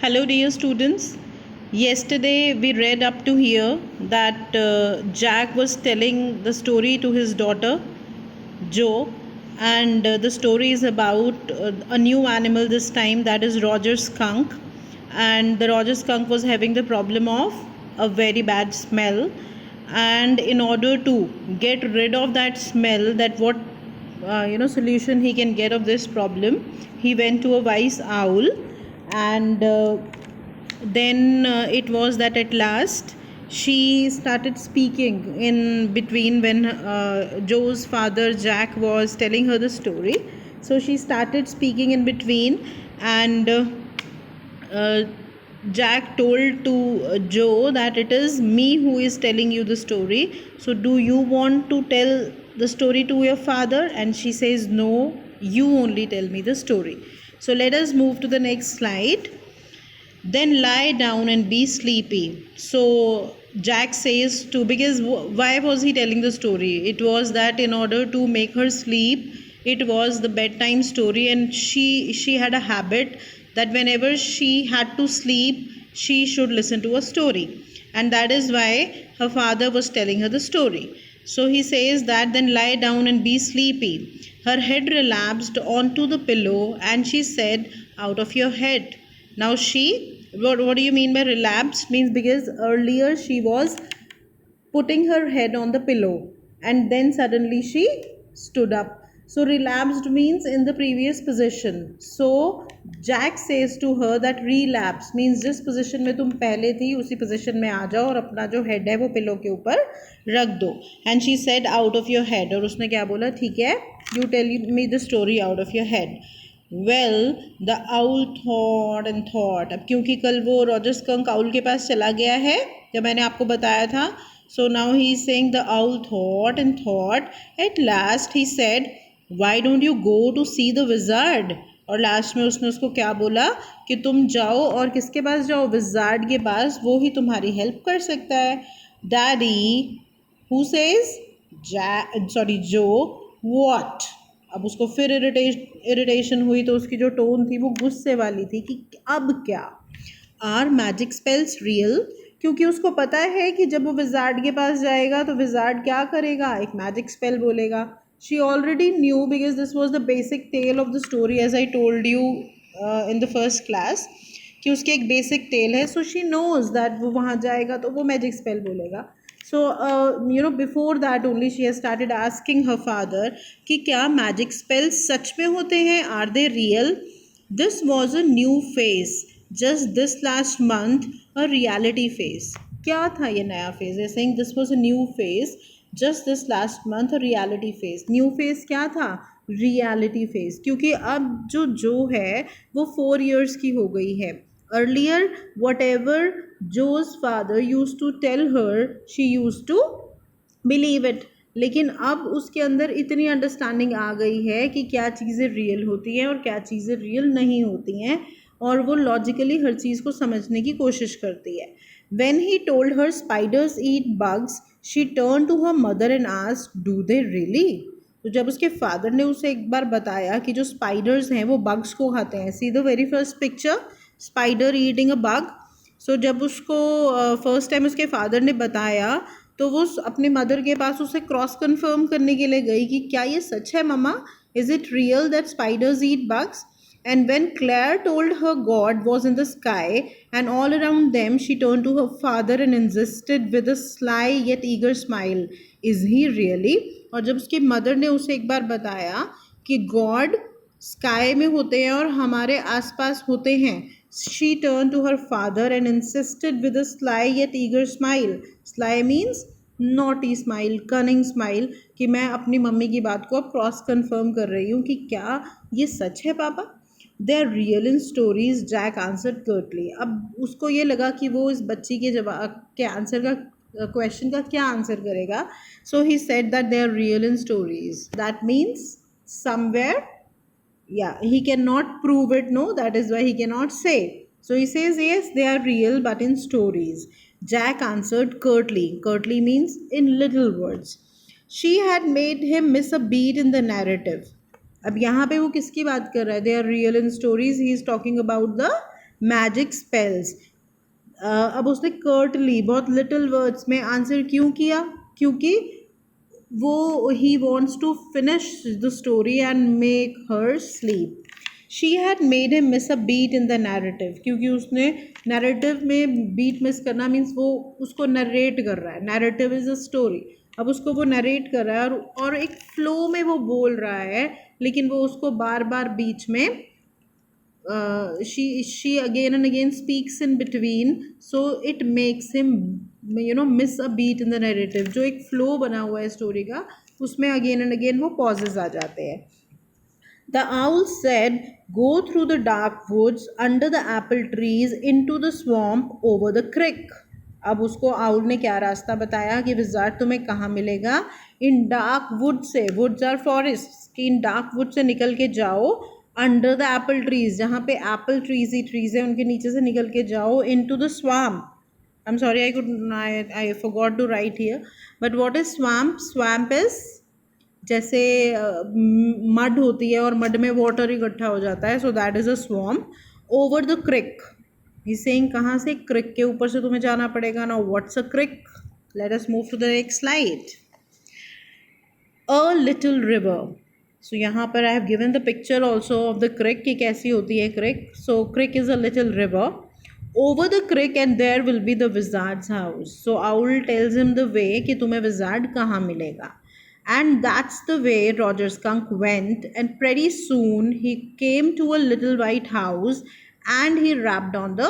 Hello, dear students. Yesterday we read up to here that Jack was telling the story to his daughter Joe, and the story is about a new animal this time, that is Roger Skunk. And the Roger Skunk was having the problem of a very bad smell, and in order to get rid of that smell, that what solution he can get of this problem, he went to a wise owl. And then it was that at last she started speaking in between when Joe's father Jack was telling her the story. So she started speaking in between, and uh, Jack told to Joe that it is me who is telling you the story. So, do you want to tell the story to your father? And she says, no, you only tell me the story. So, let us move to the next slide. Then lie down and be sleepy. So Jack says to, because why was he telling the story? It was that in order to make her sleep, it was the bedtime story, and she had a habit that whenever she had to sleep, she should listen to a story, and that is why her father was telling her the story. So he says that then lie down and be sleepy. Her head relapsed onto the pillow, and she said, out of your head. Now what do you mean by relapsed? Means because earlier she was putting her head on the pillow and then suddenly she stood up. So relapsed means in the previous position. So Jack says to her that relapse means जिस position में तुम पहले थी उसी position में आ जाओ और अपना जो head है वो pillow के ऊपर रख दो. And she said out of your head. और उसने क्या बोला? ठीक है, you tell me the story out of your head. Well, the owl thought and thought. अब क्योंकि कल वो रॉजर स्कंक आउल के पास चला गया है जब मैंने आपको बताया था. So now he is saying the owl thought and thought. At last he said, why don't you go to see the wizard? और लास्ट में उसने उसको क्या बोला कि तुम जाओ और किसके पास जाओ? विजार्ड के पास, वो ही तुम्हारी हेल्प कर सकता है. Daddy, who says? जो. व्हाट? अब उसको फिर इरिटेशन हुई, तो उसकी जो टोन थी वो गुस्से वाली थी कि अब क्या? Are magic spells real? क्योंकि उसको पता है कि जब वो विजार्ड के पास जाएगा तो विजार्ड क्या करेगा? एक मैजिक स्पेल बोलेगा. She already knew because this was the basic tale of the story as I told you in the first class कि उसकी एक बेसिक टेल है. सो शी नोज दैट वो वहाँ जाएगा तो वो मैजिक स्पेल बोलेगा. So, before that only she has started asking her father कि क्या magic spells सच में होते हैं? Are they real? This was a new phase. Just this last month, a reality phase. क्या था ये नया phase? They're saying this was a new phase. Just this last month, a reality phase. New phase क्या था? Reality phase. क्योंकि अब जो है वो 4 years की हो गई है. Earlier, whatever Joe's father used to tell her, she used to believe it. लेकिन अब उसके अंदर इतनी अंडरस्टैंडिंग आ गई है कि क्या चीज़ें रियल होती हैं और क्या चीज़ें रियल नहीं होती हैं, और वो लॉजिकली हर चीज़ को समझने की कोशिश करती है. When he told her spiders eat bugs, she turned to her mother and asked, "Do they really?" तो जब उसके फादर ने उसे एक बार बताया कि जो स्पाइडर्स हैं वो बग्स को खाते हैं. See the very first picture, spider eating a bug. So जब उसको फर्स्ट टाइम उसके फादर ने बताया तो वो अपने मदर के पास उसे क्रॉस कंफर्म करने के लिए गई कि क्या ये सच है मम्मा? Is it real that spiders eat bugs? And when Claire told her God was in the sky and all around them, she turned to her father and insisted with a sly yet eager smile, "Is he really?" और जब उसकी mother ने उसे एक बार बताया कि God sky में होते हैं और हमारे आसपास होते हैं, she turned to her father and insisted with a sly yet eager smile. Sly means naughty smile, cunning smile, कि मैं अपनी मम्मी की बात को अब क्रॉस कंफर्म कर रही हूँ कि क्या ये सच है पापा? They are real in stories, Jack answered curtly. अब उसको ये लगा कि वो इस बच्ची के जवाब के आंसर का क्वेश्चन का क्या आंसर करेगा. So he said that they are real in stories. That means somewhere, yeah, he cannot prove it, no, that is why he cannot say. So he says yes, they are real but in stories. Jack answered curtly. Curtly means in little words. She had made him miss a beat in the narrative. अब यहाँ पे वो किसकी बात कर रहा है? They are real in stories. He is talking about the magic spells. अब उसने कर्टली बहुत लिटिल वर्ड्स में आंसर क्यों किया? क्योंकि वो he wants to finish the story and make her sleep. She had made him miss a beat in the narrative, क्योंकि उसने नैरेटिव में बीट मिस करना मीन्स वो उसको नरेट कर रहा है। Narrative is a story. अब उसको वो नरेट कर रहा है और एक फ्लो में वो बोल रहा है, लेकिन वो उसको बार बार बीच में she again and again speaks in between, so it makes him miss a beat in the narrative। जो एक flow बना हुआ है स्टोरी का, उसमें again and again वो pauses आ जाते हैं। The owl said, "Go through the dark woods, under the apple trees, into the swamp, over the creek." अब उसको आउल ने क्या रास्ता बताया कि विजार्ड तुम्हें कहाँ मिलेगा? इन डार्क वुड से, वुड्स आर फॉरेस्ट, कि इन डार्क वुड से निकल के जाओ, अंडर द एप्पल ट्रीज, जहाँ पे एप्पल ट्रीज ही ट्रीज है उनके नीचे से निकल के जाओ, into the swamp. I'm sorry, I forgot to write here. But what is swamp? Swamp is जैसे मड होती है और मड में वाटर इकट्ठा हो जाता है, so that is a swamp. Over the creek, is saying कहाँ से? क्रिक के ऊपर से तुम्हें जाना पड़ेगा ना। What's a creek? Let us move to the next slide. A little river. So यहाँ पर I have given the picture also of the creek कि कैसी होती है creek. So creek is a little river. Over the creek and there will be the wizard's house. So owl tells him the way कि तुम्हें wizard कहाँ मिलेगा। And that's the way Roger Skunk went, and pretty soon he came to a little white house and he rapped on the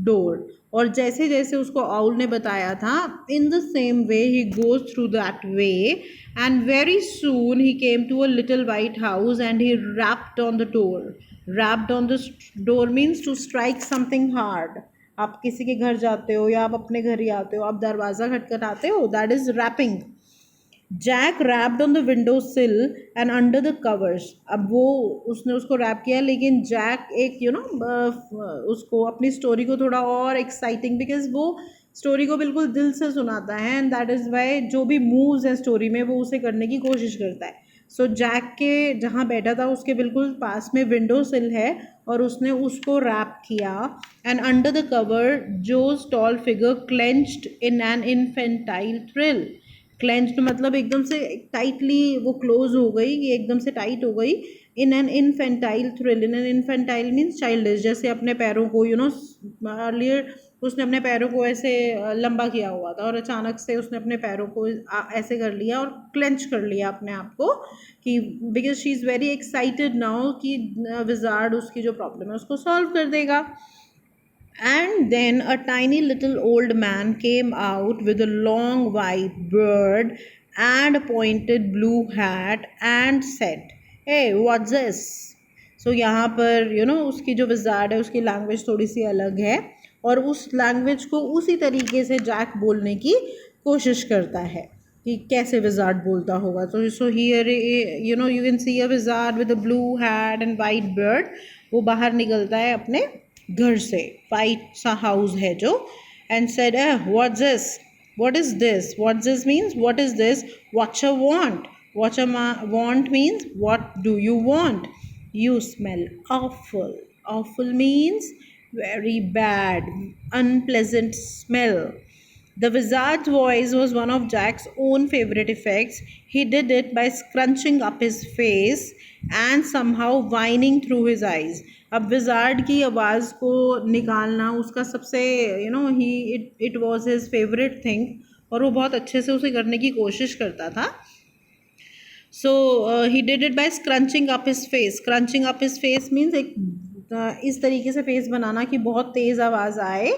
door. और जैसे जैसे उसको owl ने बताया था, in the same way he goes through that way, and very soon he came to a little white house and he rapped on the door. Rapped on the door means to strike something hard. आप किसी के घर जाते हो या आप अपने घर ही आते हो, आप दरवाज़ा खटखटाते हो, that is rapping. Jack rapped on the window sill and under the covers. अब वो उसने उसको रैप किया, लेकिन जैक एक उसको अपनी स्टोरी को थोड़ा और एक्साइटिंग, बिकॉज वो स्टोरी को बिल्कुल दिल से सुनाता है, एंड दैट इज़ वाई जो भी मूव्स हैं स्टोरी में वो उसे करने की कोशिश करता है। सो जैक के जहाँ बैठा था उसके बिल्कुल पास में विंडो सिल है और उसने उसको रैप किया। And under the cover Joe's tall figure clenched in an infantile thrill. Clenched मतलब एकदम से टाइटली वो क्लोज हो गई, ये एकदम से टाइट हो गई। इन an infantile thrill, in an infantile means childish, जैसे अपने पैरों को अर्लियर उसने अपने पैरों को ऐसे लंबा किया हुआ था और अचानक से उसने अपने पैरों को ऐसे कर लिया और क्लेंच कर लिया अपने आप को, कि because she is very excited now कि विजार्ड उसकी जो प्रॉब्लम है उसको सॉल्व कर देगा। And then a tiny little old man came out with a long white beard and a pointed blue hat and said, "Hey, what's this?" So यहाँ पर उसकी जो विजार्ड है उसकी लैंग्वेज थोड़ी सी अलग है और उस लैंग्वेज को उसी तरीके से जैक बोलने की कोशिश करता है कि कैसे विजार्ड बोलता होगा। तो so here you can see a wizard with a blue hat and white beard. वो बाहर निकलता है अपने घर से, वाइट सा हाउस है जो, and said, what's this, what is this, what's this means what is this, what's a want, what's a want means what do you want, you smell awful, awful means very bad, unpleasant smell. The wizard's voice was one of Jack's own favorite effects. He did it by scrunching up his face and somehow whining through his eyes. अब wizard की आवाज़ को निकालना उसका सबसे ही it was his favourite thing और वो बहुत अच्छे से उसे करने की कोशिश करता था। So he did it by scrunching up his face. Scrunching up his face means एक इस तरीके से फेस बनाना कि बहुत तेज़ आवाज़ आए।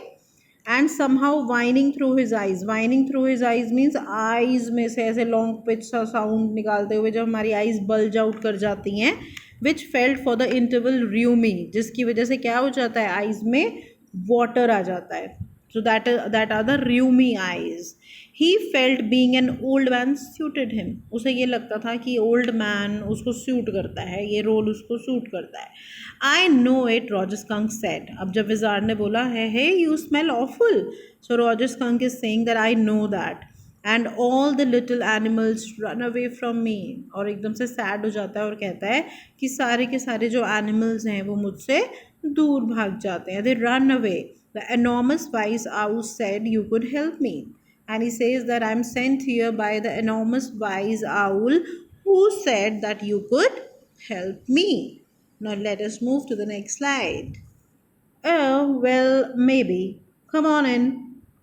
And somehow whining through his eyes. Whining through his eyes means eyes में से ऐसे लॉन्ग पिच सा साउंड निकालते हुए जब हमारी आइज़ बल्ज आउट कर जाती हैं, विच फेल्ट फॉर द इंटरवल र्यूमी, जिसकी वजह से क्या हो जाता है, आइज़ में वाटर आ जाता है। So that are the rheumy eyes. He felt being an old man suited him. उसे ये लगता था कि ओल्ड मैन उसको सूट करता है, ये रोल उसको सूट करता है। I know it, Roger Skunk said. अब जब विजार्ड ने बोला है, hey you smell awful, so Roger Skunk is saying that I know that and all the little animals run away from me. और एकदम से सैड हो जाता है और कहता है कि सारे के सारे जो एनिमल्स हैं वो मुझसे दूर भाग जाते हैं. They run away. The enormous wise owl said, "You could help me." And he says that I'm sent here by the enormous wise owl who said that you could help me. Now let us move to the next slide. Oh, well, maybe. Come on in.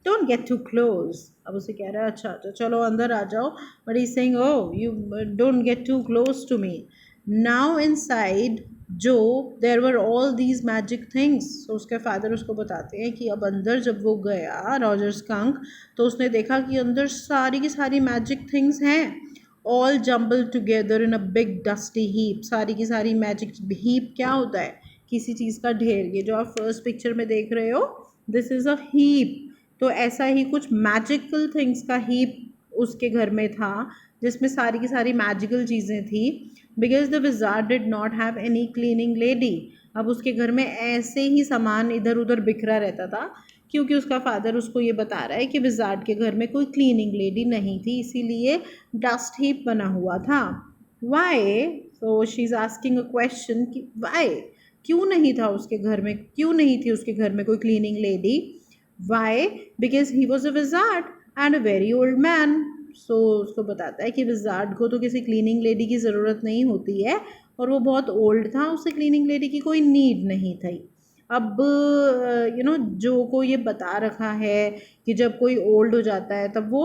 Don't get too close. अब उसे कह रहा है अच्छा अच्छा चलो अंदर आ जाओ. But he's saying, oh, you don't get too close to me. Now inside Joe, there were all these magic things. So उसके फादर उसको बताते हैं कि अब अंदर जब वो गया रॉजर स्कंक तो उसने देखा कि अंदर सारी की सारी मैजिक थिंग्स हैं. All jumble together in a big dusty heap. सारी की सारी मैजिक हीप क्या होता है? किसी चीज़ का ढेर. ये जो आप फर्स्ट पिक्चर में देख रहे हो दिस इज़ अ हीप. तो ऐसा ही कुछ मैजिकल थिंग्स का हीप उसके घर में था जिसमें सारी की सारी मैजिकल चीज़ें थी. Because the wizard did not have any cleaning lady. अब उसके घर में ऐसे ही सामान इधर उधर बिखरा रहता था क्योंकि उसका फादर उसको ये बता रहा है कि विज़ार्ड के घर में कोई क्लीनिंग लेडी नहीं थी, इसीलिए डस्ट हीप बना हुआ था. Why? So she is asking a question कि वाई, क्यों नहीं था उसके घर में, क्यों नहीं थी उसके घर में कोई cleaning lady? Why? Because he was a wizard and a very old man. So उसको बताता है कि विज़ार्ड को तो किसी क्लीनिंग लेडी की ज़रूरत नहीं होती है और वो बहुत ओल्ड था, उसे क्लीनिंग लेडी की कोई नीड नहीं थी. अब जो को ये बता रखा है कि जब कोई ओल्ड हो जाता है तब वो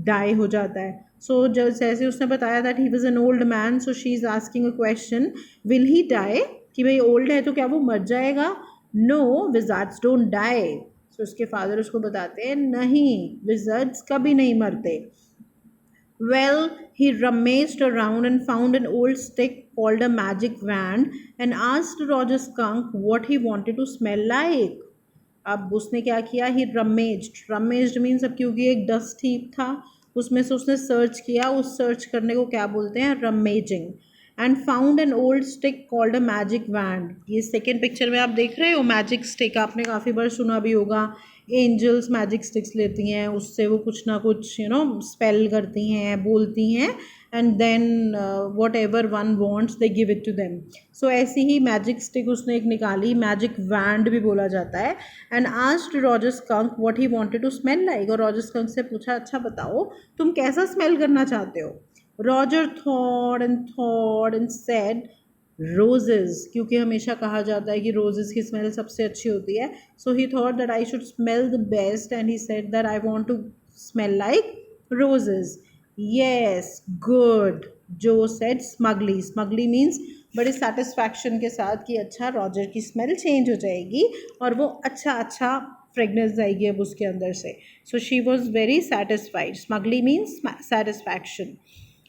डाई हो जाता है. सो जैसे उसने बताया that he was an old man, so she is asking a question, will he die? कि भाई ओल्ड है तो क्या वो मर जाएगा? No, wizards don't die. So उसके फादर उसको बताते हैं नहीं, विज़ार्ड्स कभी नहीं मरते. Well, he rummaged around and found an old stick called a magic wand and asked Roger Skunk what he wanted to smell like. अब उसने क्या किया? ही रमेज्ड मीन्स अब क्योंकि एक डस्ट हीप था उसमें से उसने सर्च किया. उस सर्च करने को क्या बोलते हैं? Rummaging. And found an old stick called a magic wand. ये सेकेंड पिक्चर में आप देख रहे हो मैजिक स्टिक, आपने काफ़ी बार सुना भी होगा. एंजल्स मैजिक स्टिक्स लेती हैं, उससे वो कुछ ना कुछ स्पेल करती हैं, बोलती हैं, and then whatever one wants they give it to them. So ऐसी ही मैजिक स्टिक उसने एक निकाली, मैजिक वैंड भी बोला जाता है. And asked Roger Skunk what he wanted to smell like. और रॉजर स्कंक से पूछा अच्छा बताओ तुम कैसा स्मेल करना चाहते हो? Roger thought and said roses, क्योंकि हमेशा कहा जाता है कि रोजेस की स्मेल सबसे अच्छी होती है. So he thought that I should smell the best and he said that I want to smell like roses. Yes, good, Jo said smugly. Smugly means बड़े सेटिस्फैक्शन के साथ कि अच्छा रॉजर की स्मेल चेंज हो जाएगी और वो अच्छा फ्रेगनेंस आएगी अब उसके अंदर से. So she was very satisfied. Smugly means satisfaction.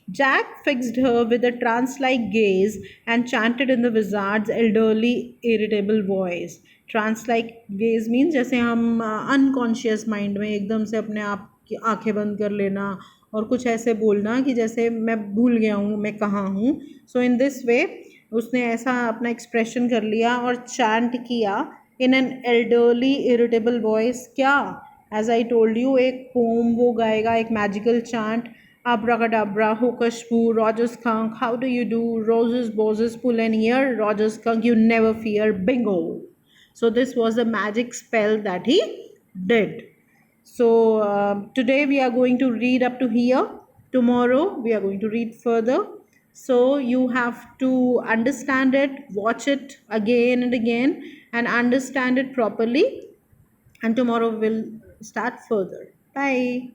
Jack fixed her with a trance-like gaze and chanted in the wizard's elderly, irritable voice. Trance-like gaze means जैसे हम unconscious mind में एकदम से अपने आप की आंखें बंद कर लेना और कुछ ऐसे बोलना कि जैसे मैं भूल गया हूँ मैं कहाँ हूँ. सो इन दिस वे उसने ऐसा अपना एक्सप्रेशन कर लिया और चैंट किया in an elderly irritable voice. क्या? एज आई टोल्ड यू, एक पोम वो गाएगा, एक magical chant. Abracadabra, Hokashpu, Roger Skunk, how do you do? Roses, boses, pull an ear. Roger Skunk, you never fear. Bingo. So this was a magic spell that he did. So today we are going to read up to here. Tomorrow we are going to read further. So you have to understand it, watch it again and again, and understand it properly. And tomorrow we'll start further. Bye.